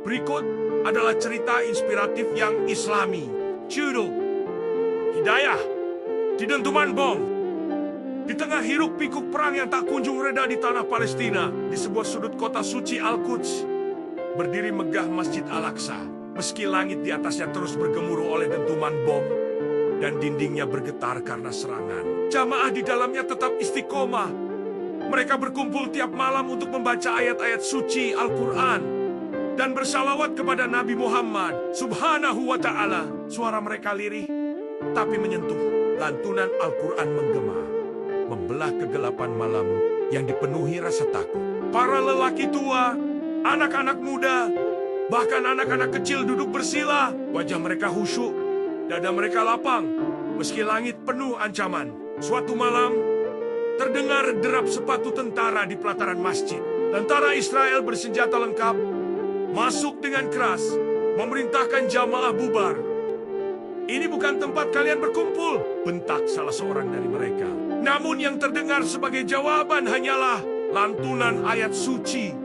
Berikut adalah cerita inspiratif yang Islami. Judul Hidayah di Dentuman Bom. Di tengah hiruk-pikuk perang yang tak kunjung reda di tanah Palestina, di sebuah sudut kota suci Al-Quds, berdiri megah Masjid Al-Aqsa. Meski langit di atasnya terus bergemuruh oleh dentuman bom dan dindingnya bergetar karena serangan, jamaah di dalamnya tetap istiqomah. Mereka berkumpul tiap malam untuk membaca ayat-ayat suci Al-Quran dan bersalawat kepada Nabi Muhammad Subhanahu wa Ta'ala. Suara mereka lirih tapi menyentuh. Lantunan Al-Quran menggema, membelah kegelapan malam yang dipenuhi rasa takut. Para lelaki tua, anak-anak muda, bahkan anak-anak kecil duduk bersila. Wajah mereka khusyuk, dada mereka lapang, meski langit penuh ancaman. Suatu malam, terdengar derap sepatu tentara di pelataran masjid. Tentara Israel bersenjata lengkap masuk dengan keras, memerintahkan jamaah bubar. "Ini bukan tempat kalian berkumpul," bentak salah seorang dari mereka. Namun yang terdengar sebagai jawaban hanyalah lantunan ayat suci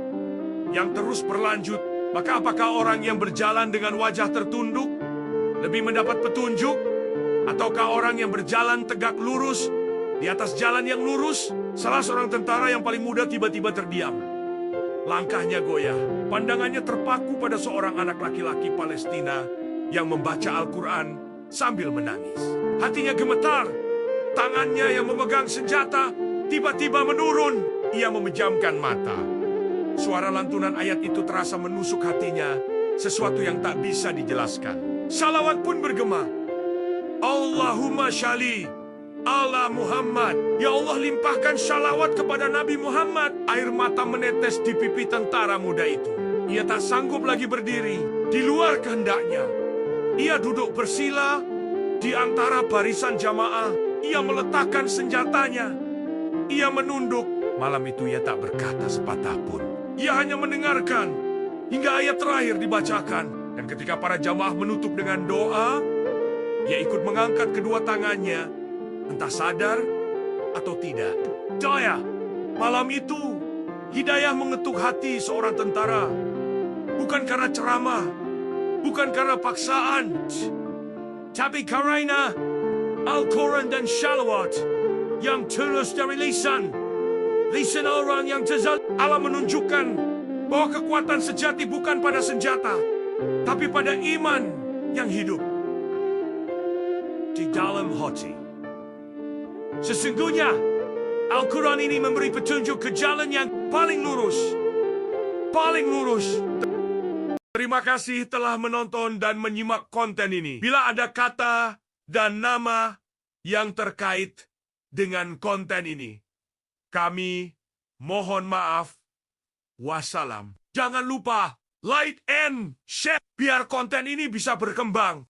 yang terus berlanjut. Maka apakah orang yang berjalan dengan wajah tertunduk lebih mendapat petunjuk? Ataukah orang yang berjalan tegak lurus di atas jalan yang lurus? Salah seorang tentara yang paling muda tiba-tiba terdiam. Langkahnya goyah, pandangannya terpaku pada seorang anak laki-laki Palestina yang membaca Al-Quran sambil menangis. Hatinya gemetar, tangannya yang memegang senjata tiba-tiba menurun. Ia memejamkan mata. Suara lantunan ayat itu terasa menusuk hatinya, sesuatu yang tak bisa dijelaskan. Salawat pun bergema. Allahumma shalli ala Muhammad. Ya Allah, limpahkan salawat kepada Nabi Muhammad. Air mata menetes di pipi tentara muda itu. Ia tak sanggup lagi berdiri di luar kehendaknya. Ia duduk bersila di antara barisan jamaah. Ia meletakkan senjatanya. Ia menunduk. Malam itu ia tak berkata sepatah pun. Ia hanya mendengarkan hingga ayat terakhir dibacakan. Dan ketika para jamaah menutup dengan doa, ia ikut mengangkat kedua tangannya, entah sadar atau tidak. Percaya, malam itu hidayah mengetuk hati seorang tentara. Bukan karena ceramah, bukan karena paksaan, tapi karena Al-Quran dan shalawat yang tulus dari lisan orang yang jazal. Allah menunjukkan bahwa kekuatan sejati bukan pada senjata, tapi pada iman yang hidup di dalam hati. Sesungguhnya Al-Quran ini memberi petunjuk ke jalan yang paling lurus. Paling lurus. Terima kasih telah menonton dan menyimak konten ini. Bila ada kata dan nama yang terkait dengan konten ini, kami mohon maaf. Wassalam. Jangan lupa like and share biar konten ini bisa berkembang.